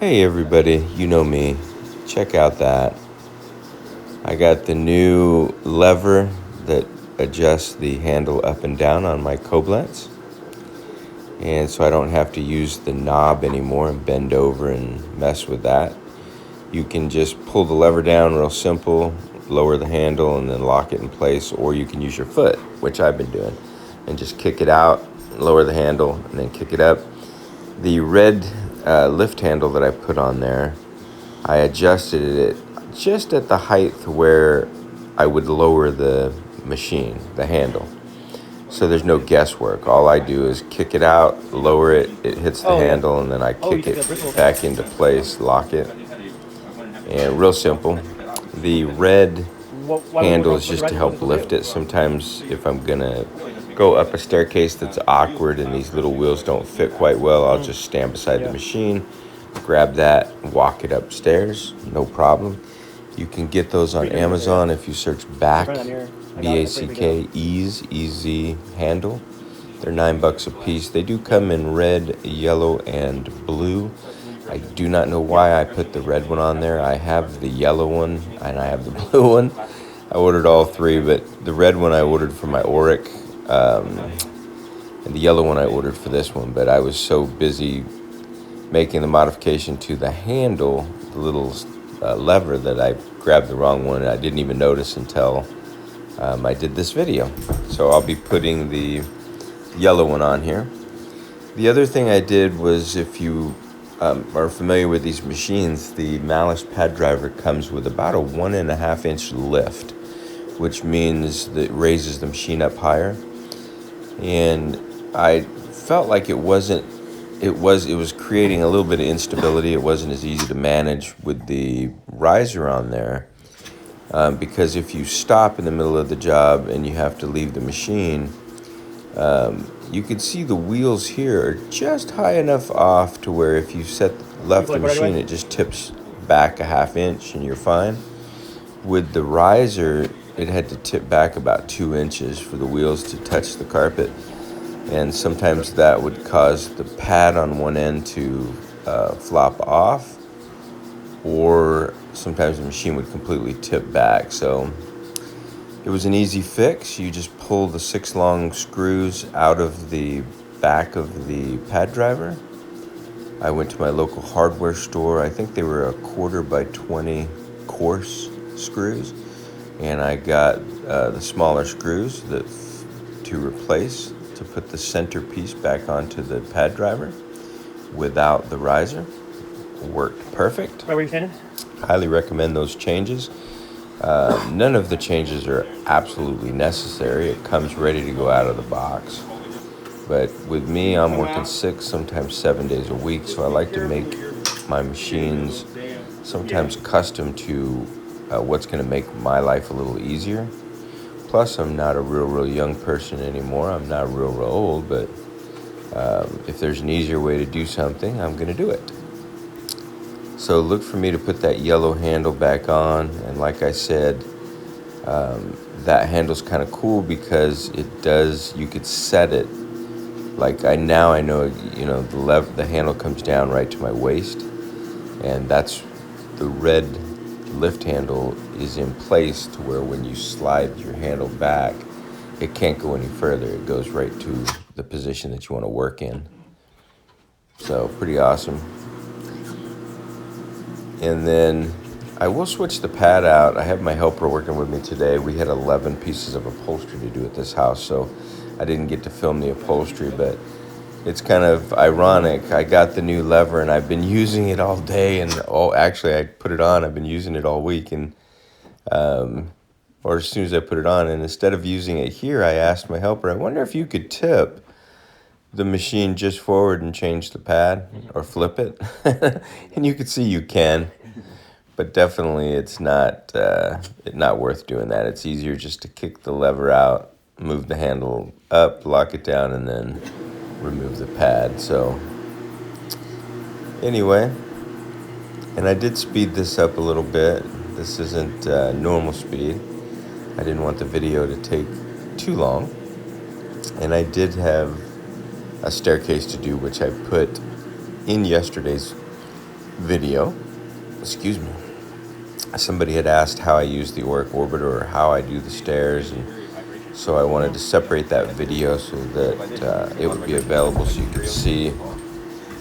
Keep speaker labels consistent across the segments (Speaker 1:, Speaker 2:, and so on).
Speaker 1: Hey everybody, you know me. Check out that. I got the new lever that adjusts the handle up and down on my Koblenz. And so I don't have to use the knob anymore and bend over and mess with that. You can just pull the lever down real simple, lower the handle and then lock it in place, or you can use your foot, which I've been doing, and just kick it out, lower the handle, and then kick it up. The red lift handle that I put on there, I adjusted it just at the height where I would lower the machine, the handle. So there's no guesswork. All I do is kick it out, lower it, it hits the handle, and then I kick it back into place, lock it. And real simple. The red handle is just to help lift it. Sometimes if I'm gonna go up a staircase that's awkward and these little wheels don't fit quite well, I'll just stand beside the machine, grab that, walk it upstairs, no problem. You can get those on Amazon if you search BACK, B-A-C-K, easy handle. They're $9 a piece. They do come in red, yellow, and blue. I do not know why I put the red one on there. I have the yellow one and I have the blue one. I ordered all three, but the red one I ordered for my Auric, and the yellow one I ordered for this one. But I was so busy making the modification to the handle, the little lever, that I grabbed the wrong one, and I didn't even notice until I did this video. So I'll be putting the yellow one on here. The other thing I did was, if you are familiar with these machines, the Malice pad driver comes with about a 1.5-inch lift, which means that it raises the machine up higher. And I felt like it was creating a little bit of instability. It wasn't as easy to manage with the riser on there, because if you stop in the middle of the job and you have to leave the machine, you can see the wheels here are just high enough off to where if you left the machine, it just tips back a 1/2 inch and you're fine. With the riser, it had to tip back about 2 inches for the wheels to touch the carpet. And sometimes that would cause the pad on one end to flop off, or sometimes the machine would completely tip back. So it was an easy fix. You just pull the 6 long screws out of the back of the pad driver. I went to my local hardware store. I think they were 1/4 by 20 coarse screws, and I got the smaller screws to replace, to put the centerpiece back onto the pad driver without the riser. Worked perfect.
Speaker 2: Where were you standing?
Speaker 1: Highly recommend those changes. None of the changes are absolutely necessary. It comes ready to go out of the box. But with me, I'm working 6, sometimes 7 days a week, so I like to make my machines sometimes custom to what's going to make my life a little easier. Plus, I'm not a real young person anymore. I'm not real old, but if there's an easier way to do something, I'm going to do it. So look for me to put that yellow handle back on. And like I said, that handle's kind of cool because you could set it. Like I know, the handle comes down right to my waist. And that's the red lift handle is in place to where when you slide your handle back, it can't go any further. It goes right to the position that you want to work in. So pretty awesome. And then I will switch the pad out. I have my helper working with me today. We had 11 pieces of upholstery to do at this house, so I didn't get to film the upholstery, but it's kind of ironic. I got the new lever and I've been using it all day, and actually I put it on. I've been using it all week, and or as soon as I put it on, and instead of using it here, I asked my helper, I wonder if you could tip the machine just forward and change the pad or flip it. And you can see you can, but definitely it's not worth doing that. It's easier just to kick the lever out, move the handle up, lock it down, and then remove the pad. So anyway, and I did speed this up a little bit. This isn't normal speed. I didn't want the video to take too long, and I did have a staircase to do, which I put in yesterday's video, excuse me, somebody had asked how I use the Auric Orbiter or how I do the stairs, and so I wanted to separate that video so that it would be available so you could see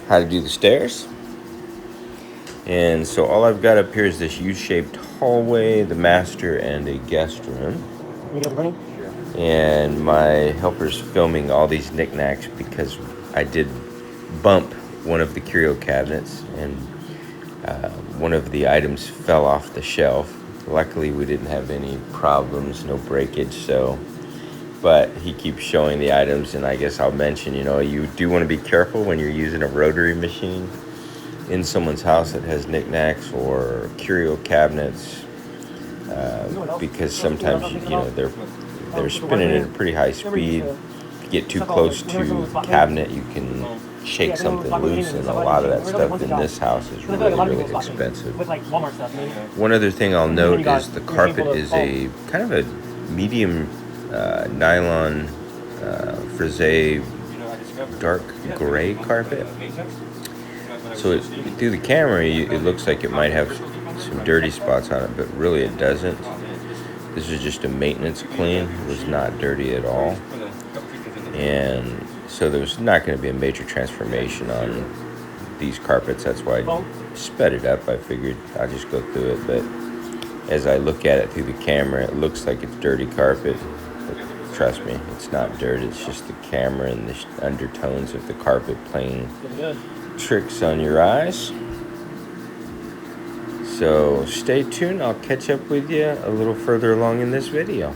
Speaker 1: how to do the stairs. And so all I've got up here is this U-shaped hallway, the master, and a guest room. And my helper's filming all these knickknacks because I did bump one of the curio cabinets and one of the items fell off the shelf. Luckily, we didn't have any problems, no breakage, but he keeps showing the items, and I guess I'll mention, you do want to be careful when you're using a rotary machine in someone's house that has knickknacks or curio cabinets, because sometimes, they're spinning at a pretty high speed. If you get too close to the cabinet, you can shake something loose, and a lot of that stuff in this house is really, really expensive. One other thing I'll note is the carpet is a kind of a medium nylon frisé dark gray carpet. So through the camera, it looks like it might have some dirty spots on it, but really it doesn't. This is just a maintenance clean. It was not dirty at all. And so there's not going to be a major transformation on these carpets. That's why I sped it up. I figured I'll just go through it. But as I look at it through the camera, it looks like it's dirty carpet. But trust me, it's not dirt. It's just the camera and the undertones of the carpet playing tricks on your eyes. So stay tuned. I'll catch up with you a little further along in this video.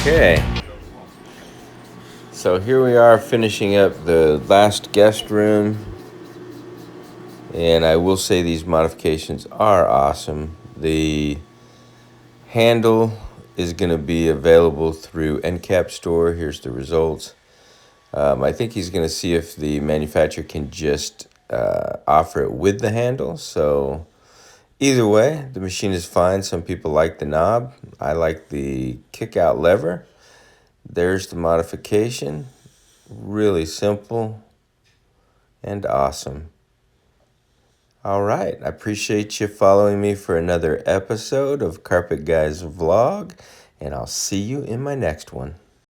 Speaker 1: Okay, so here we are finishing up the last guest room, and I will say these modifications are awesome. The handle is going to be available through NCAP store. Here's the results. I think he's going to see if the manufacturer can just offer it with the handle. So either way, the machine is fine. Some people like the knob. I like the kick-out lever. There's the modification. Really simple. and awesome. All right, I appreciate you following me for another episode of Carpet Guys Vlog, and I'll see you in my next one.